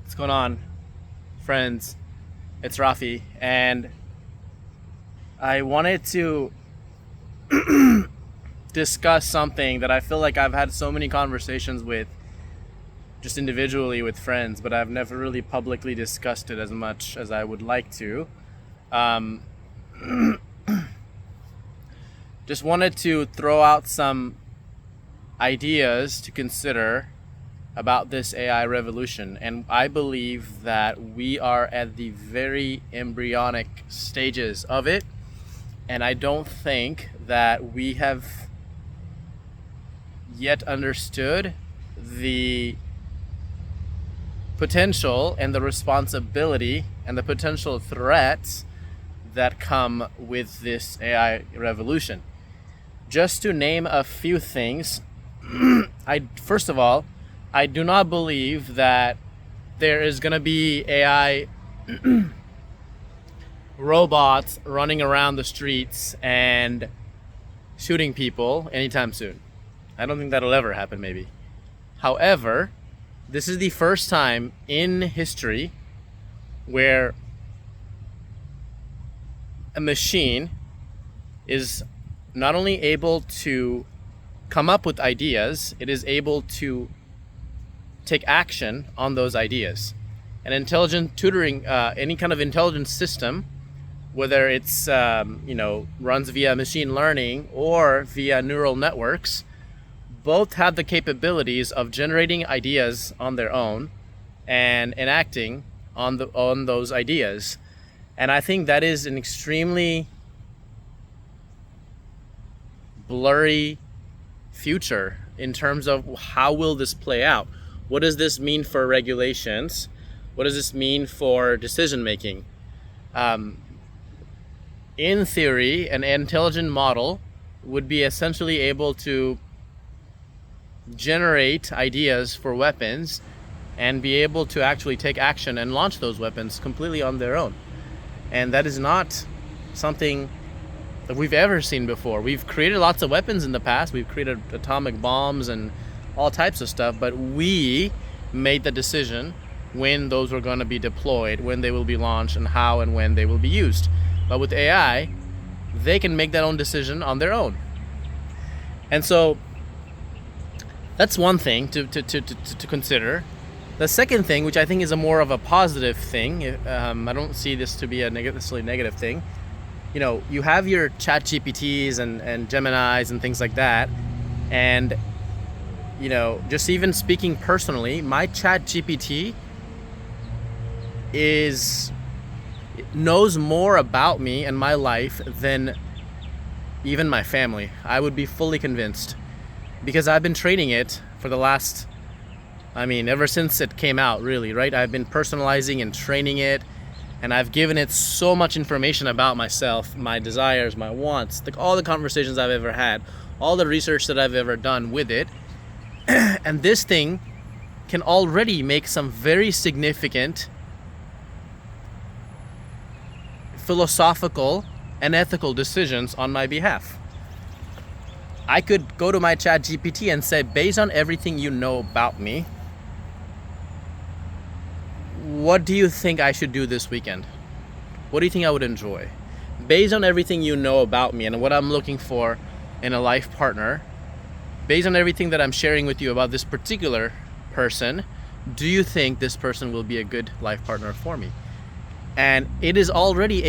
What's going on, friends? It's Rafi, and I wanted to discuss something that I feel like I've had so many conversations with, just individually with friends, but I've never really publicly discussed it as much as I would like to. Um, just wanted to throw out some ideas to consider about this AI revolution. And I believe that we are at the very embryonic stages of it. And I don't think that we have yet understood the potential and the responsibility and the potential threats that come with this AI revolution. Just to name a few things, first of all, I do not believe that there is going to be AI robots running around the streets and shooting people anytime soon. I don't think that'll ever happen, maybe. However, this is the first time in history where a machine is not only able to come up with ideas, it is able to take action on those ideas. An intelligent tutoring, any kind of intelligent system, whether it's runs via machine learning or via neural networks, both have the capabilities of generating ideas on their own and enacting on those ideas. And I think that is an extremely blurry future in terms of how will this play out. What does this mean for regulations? What does this mean for decision making? In theory, an intelligent model would be essentially able to generate ideas for weapons and be able to actually take action and launch those weapons completely on their own. And that is not something that we've ever seen before. We've created lots of weapons in the past. We've created atomic bombs and all types of stuff, but we made the decision when those were going to be deployed, when they will be launched, and how and when they will be used. But with AI, they can make that own decision on their own. And so that's one thing to consider. The second thing, which I think is a more of a positive thing, I don't see this to be a necessarily negative thing. You have your ChatGPTs and Geminis and things like that, and just even speaking personally, my ChatGPT knows more about me and my life than even my family. I would be fully convinced, because I've been training it for the last, ever since it came out, really, right? I've been personalizing and training it, and I've given it so much information about myself, my desires, my wants, all the conversations I've ever had, all the research that I've ever done with it. And this thing can already make some very significant philosophical and ethical decisions on my behalf. I could go to my ChatGPT and say, based on everything you know about me, what do you think I should do this weekend? What do you think I would enjoy? Based on everything you know about me and what I'm looking for in a life partner, based on everything that I'm sharing with you about this particular person, do you think this person will be a good life partner for me? And it is already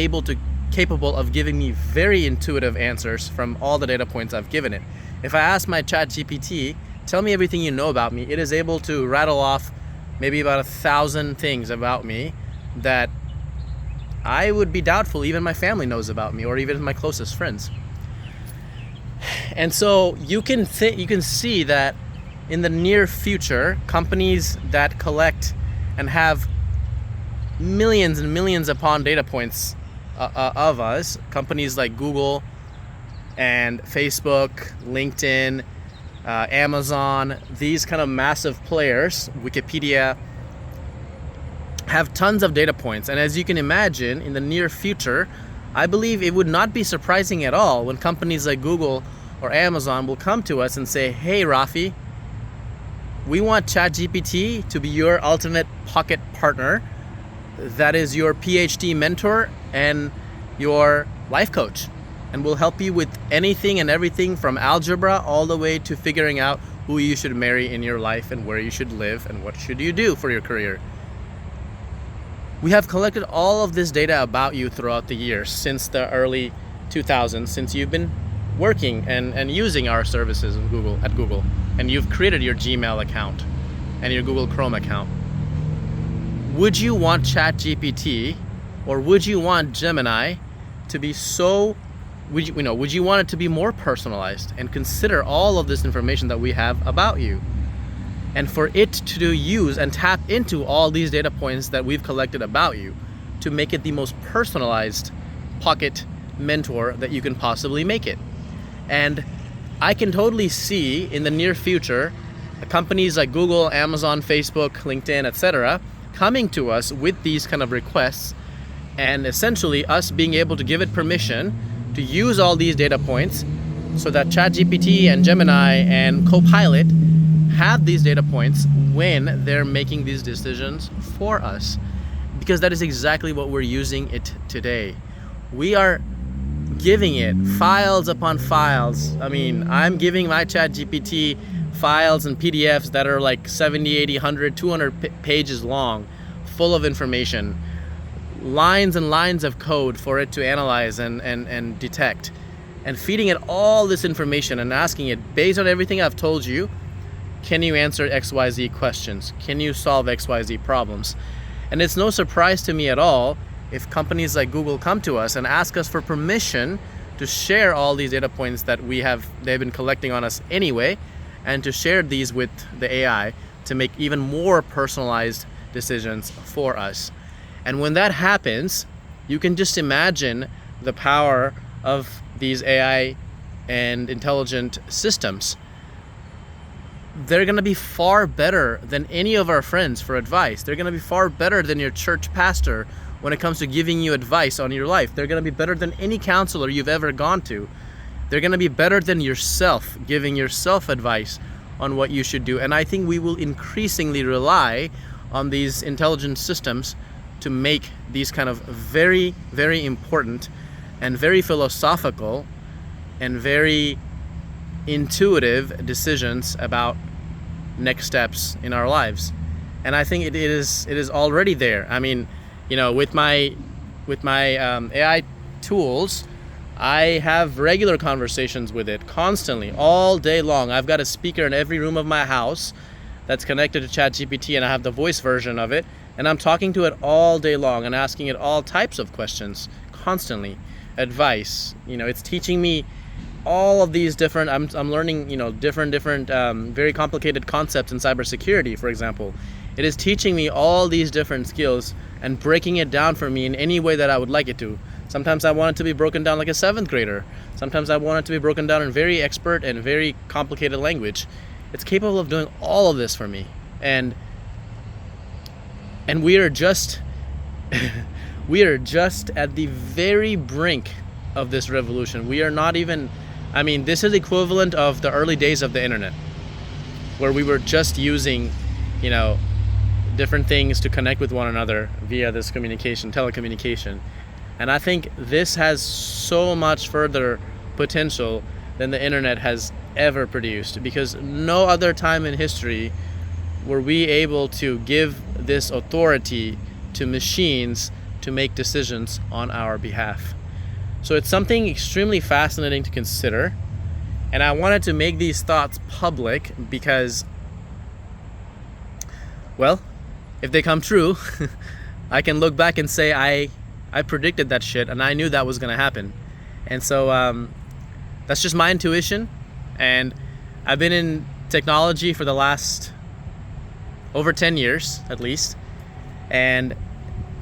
capable of giving me very intuitive answers from all the data points I've given it. If I ask my ChatGPT, tell me everything you know about me, it is able to rattle off maybe about 1,000 things about me that I would be doubtful even my family knows about me, or even my closest friends. And so you can see that in the near future, companies that collect and have millions and millions upon data points of us, companies like Google and Facebook, LinkedIn, Amazon, these kind of massive players, Wikipedia, have tons of data points. And as you can imagine, in the near future, I believe it would not be surprising at all when companies like Google or Amazon will come to us and say, hey, Rafi, We want ChatGPT to be your ultimate pocket partner that is your PhD mentor and your life coach, and will help you with anything and everything from algebra all the way to figuring out who you should marry in your life and where you should live and what should you do for your career. We have collected all of this data about you throughout the years since the early 2000s, since you've been working and using our services at Google, and you've created your Gmail account and your Google Chrome account. Would you want ChatGPT, or would you want Gemini to be would you want it to be more personalized and consider all of this information that we have about you, and for it to use and tap into all these data points that we've collected about you to make it the most personalized pocket mentor that you can possibly make it? And I can totally see in the near future companies like Google, Amazon, Facebook, LinkedIn, etc. coming to us with these kind of requests, and essentially us being able to give it permission to use all these data points so that ChatGPT and Gemini and Copilot have these data points when they're making these decisions for us. Because that is exactly what we're using it today. We are giving it files upon files. I mean, I'm giving my ChatGPT files and PDFs that are like 70, 80, 100, 200 pages long, full of information. Lines and lines of code for it to analyze and detect, and feeding it all this information and asking it, based on everything I've told you, can you answer XYZ questions? Can you solve XYZ problems? And it's no surprise to me at all if companies like Google come to us and ask us for permission to share all these data points that they've been collecting on us anyway, and to share these with the AI to make even more personalized decisions for us. And when that happens, you can just imagine the power of these AI and intelligent systems. They're going to be far better than any of our friends for advice. They're going to be far better than your church pastor when it comes to giving you advice on your life. They're going to be better than any counselor you've ever gone to. They're going to be better than yourself, giving yourself advice on what you should do. And I think we will increasingly rely on these intelligent systems to make these kind of very, very important and very philosophical and very intuitive decisions about next steps in our lives. And I think it is already there. I mean, with my AI tools, I have regular conversations with it constantly, all day long. I've got a speaker in every room of my house that's connected to ChatGPT, and I have the voice version of it, and I'm talking to it all day long and asking it all types of questions constantly. Advice, it's teaching me all of these different, I'm learning, different very complicated concepts in cybersecurity, for example. It is teaching me all these different skills and breaking it down for me in any way that I would like it to. Sometimes I want it to be broken down like a 7th grader. Sometimes I want it to be broken down in very expert and very complicated language. It's capable of doing all of this for me. And we are just at the very brink of this revolution. We are not even, this is equivalent of the early days of the internet, where we were just using, different things to connect with one another via this telecommunication. And I think this has so much further potential than the internet has ever produced, because no other time in history were we able to give this authority to machines to make decisions on our behalf. So it's something extremely fascinating to consider, and I wanted to make these thoughts public because, well, if they come true, I can look back and say I predicted that shit and I knew that was gonna happen. And so that's just my intuition, and I've been in technology for the last over 10 years at least, and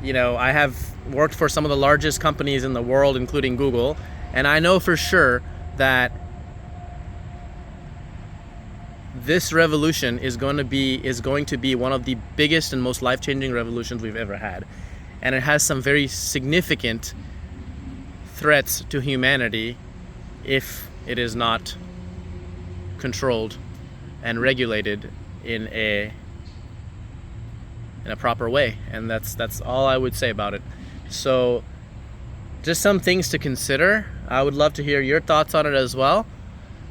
I have worked for some of the largest companies in the world, including Google, and I know for sure that this revolution is going to be one of the biggest and most life-changing revolutions we've ever had. And it has some very significant threats to humanity if it is not controlled and regulated in a proper way. And that's all I would say about it. So just some things to consider. I would love to hear your thoughts on it as well.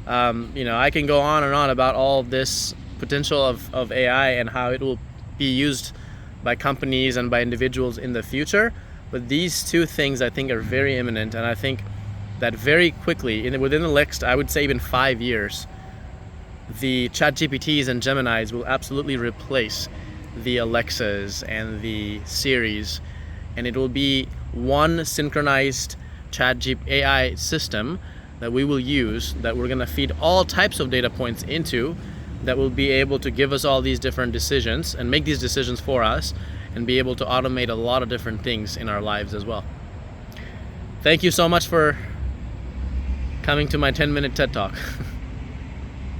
I can go on and on about all this potential of AI and how it will be used by companies and by individuals in the future. But these two things I think are very imminent, and I think that very quickly, within the next, I would say even 5 years, the ChatGPTs and Geminis will absolutely replace the Alexas and the Siris, and it will be one synchronized AI system that we will use, that we're going to feed all types of data points into, that will be able to give us all these different decisions and make these decisions for us, and be able to automate a lot of different things in our lives as well. Thank you so much for coming to my 10-minute TED Talk.